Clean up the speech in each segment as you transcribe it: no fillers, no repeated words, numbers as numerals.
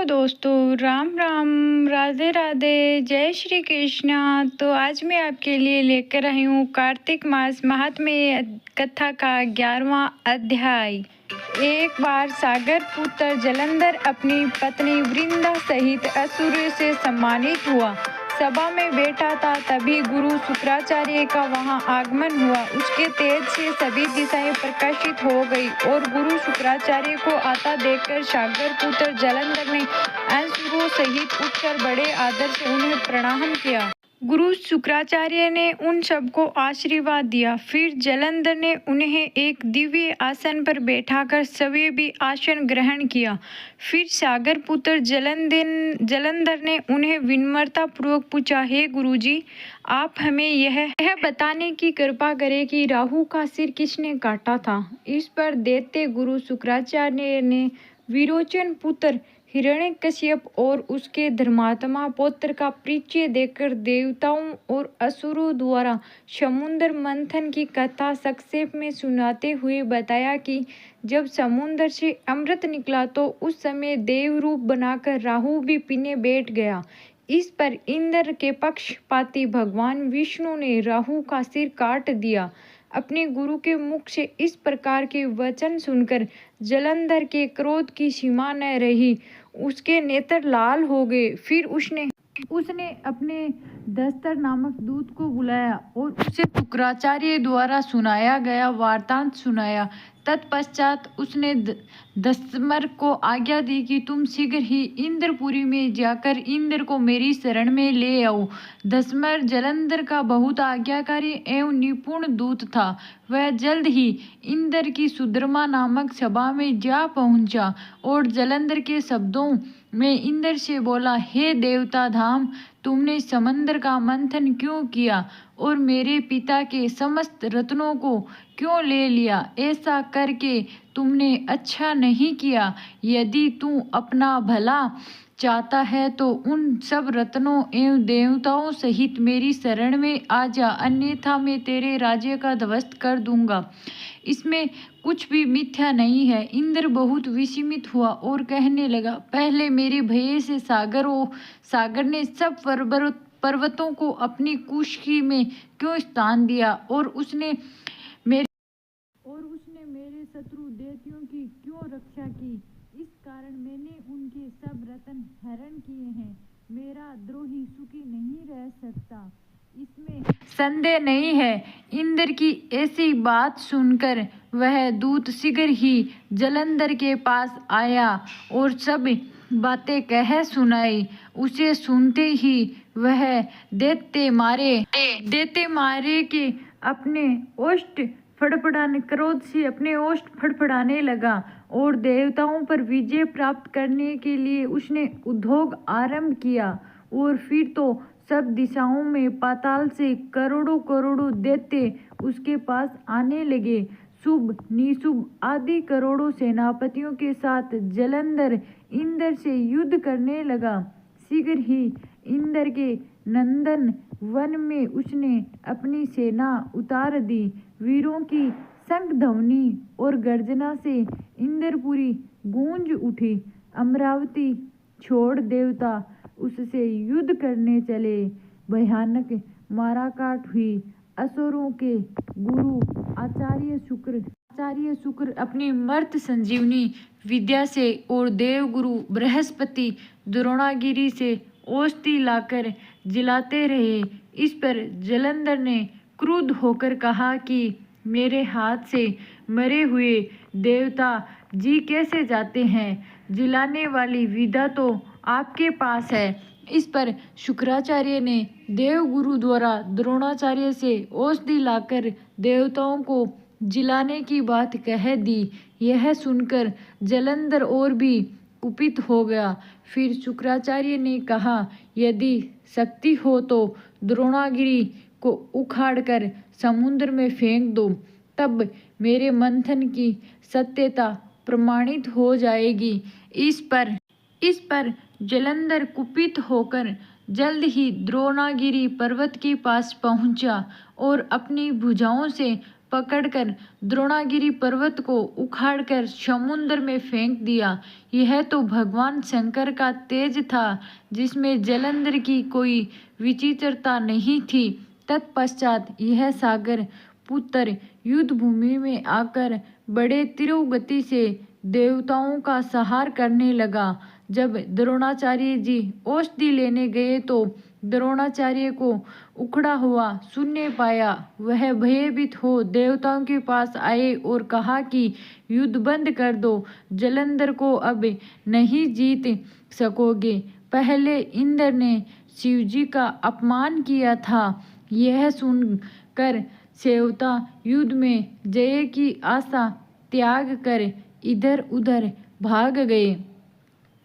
दोस्तों, राम राम, राधे राधे, जय श्री कृष्णा। तो आज मैं आपके लिए लेकर आई हूँ कार्तिक मास महात्म्य कथा का 11वां अध्याय। एक बार सागर पुत्र जलंधर अपनी पत्नी वृंदा सहित असुर से सम्मानित हुआ। सभा में बैठा था, तभी गुरु शुक्राचार्य का वहां आगमन हुआ। उसके तेज से सभी दिशाएं प्रकाशित हो गई और गुरु शुक्राचार्य को आता देखकर सागर पुत्र जलंधर ने असुरों सहित उठकर बड़े आदर से उन्हें प्रणाम किया। गुरु शुक्राचार्य ने उन सबको आशीर्वाद दिया। फिर जलंधर ने उन्हें एक दिव्य आसन पर बैठाकर स्वयं भी आसन ग्रहण किया। फिर सागर पुत्र जलंधर ने उन्हें विनम्रता पूर्वक पूछा, हे गुरुजी, आप हमें यह बताने की कृपा करें कि राहु का सिर किसने काटा था। इस पर दैत्य गुरु शुक्राचार्य ने विरोचन पुत्र हिरण्यकश्यप और उसके धर्मात्मा पौत्र का परिचय देकर देवताओं और असुरों द्वारा समुद्र मंथन की कथा संक्षेप में सुनाते हुए बताया कि जब समुद्र से अमृत निकला तो उस समय देव रूप बनाकर राहु भी पीने बैठ गया। इस पर इंद्र के पक्षपाती भगवान विष्णु ने राहु का सिर काट दिया। अपने गुरु के मुख से इस प्रकार के वचन सुनकर जलंधर के क्रोध की सीमा न रही। उसके नेत्र लाल हो गए। फिर उसने अपने दस्तर नामक दूत को बुलाया और उसे शुक्राचार्य द्वारा सुनाया गया वृत्तांत सुनाया। तत्पश्चात उसने दस्तर को आज्ञा दी कि तुम शीघ्र ही इंद्रपुरी में जाकर इंद्र को मेरी शरण में ले आओ। दस्तर जलंधर का बहुत आज्ञाकारी एवं निपुण दूत था। वह जल्द ही इंद्र की सुद्रमा नामक सभा में जा पहुंचा और जलंधर के शब्दों में इंद्र से बोला, हे देवता धाम, तुमने समंदर का मंथन क्यों किया और मेरे पिता के समस्त रत्नों को क्यों ले लिया? ऐसा करके तुमने अच्छा नहीं किया। यदि तू अपना भला चाहता है तो उन सब रत्नों एवं देवताओं सहित मेरी शरण में आ जा, अन्यथा मैं तेरे राज्य का ध्वस्त कर दूंगा। इसमें कुछ भी मिथ्या नहीं है। इंद्र बहुत विस्मित हुआ और कहने लगा, पहले मेरे भय से सागर ने सब पर्वतों को अपनी कुक्षी में क्यों स्थान दिया और उसने मेरे शत्रु दैत्यों की क्यों रक्षा की? इस कारण मैंने उनके सब रत्न हरण किए हैं। मेरा द्रोही सुखी नहीं रह सकता, इसमें संदेह नहीं है। इंद्र की ऐसी बात सुनकर वह दूत शीघ्र ही जलंधर के पास आया और सब बातें कह सुनाई। उसे सुनते ही वह दैत्य मारे के अपने ओष्ठ क्रोध से अपने ओष्ठ फड़फड़ाने लगा और देवताओं पर विजय प्राप्त करने के लिए उसने उद्योग आरंभ किया। और फिर तो सब दिशाओं में पाताल से करोड़ों दैत्य उसके पास आने लगे। शुभ निशुभ आदि करोड़ों सेनापतियों के साथ जलंधर इंद्र से युद्ध करने लगा। शीघ्र ही इंद्र के नंदन वन में उसने अपनी सेना उतार दी। वीरों की शंख ध्वनि और गर्जना से इंद्रपुरी गूंज उठी। अमरावती छोड़ देवता उससे युद्ध करने चले। भयानक माराकाट हुई। असुरों के गुरु आचार्य शुक्र अपनी मर्त संजीवनी विद्या से और देवगुरु बृहस्पति द्रोणागिरी से औषधि लाकर जिलाते रहे। इस पर जलंधर ने क्रुद्ध होकर कहा कि मेरे हाथ से मरे हुए देवता जी कैसे जाते हैं? जिलाने वाली विद्या तो आपके पास है। इस पर शुक्राचार्य ने देवगुरु द्वारा द्रोणाचार्य से औषधि लाकर देवताओं को जिलाने की बात कह दी। यह सुनकर जलंधर और भी कुपित हो गया। फिर शुक्राचार्य ने कहा, यदि शक्ति हो तो द्रोणागिरी को उखाड़कर समुद्र में फेंक दो, तब मेरे मंथन की सत्यता प्रमाणित हो जाएगी। इस पर जलंधर कुपित होकर जल्द ही द्रोणागिरी पर्वत के पास पहुंचा और अपनी भुजाओं से पकड़कर द्रोणागिरी पर्वत को उखाड़कर समुद्र में फेंक दिया। यह तो भगवान शंकर का तेज था, जिसमें जलंधर की कोई विचित्रता नहीं थी। तत्पश्चात यह सागर पुत्र युद्ध भूमि में आकर बड़े तीव्र गति से देवताओं का संहार करने लगा। जब द्रोणाचार्य जी औषधि लेने गए तो द्रोणाचार्य को उखड़ा हुआ शून्य पाया। वह भयभीत हो देवताओं के पास आए और कहा कि युद्ध बंद कर दो, जलंधर को अब नहीं जीत सकोगे। पहले इंद्र ने शिवजी का अपमान किया था। यह सुनकर देवता युद्ध में जय की आशा त्याग कर इधर उधर भाग गए।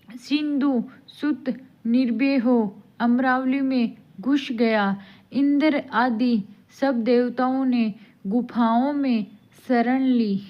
सिंधु सुत निर्भय हो अमरावली में घुस गया। इंद्र आदि सब देवताओं ने गुफाओं में शरण ली।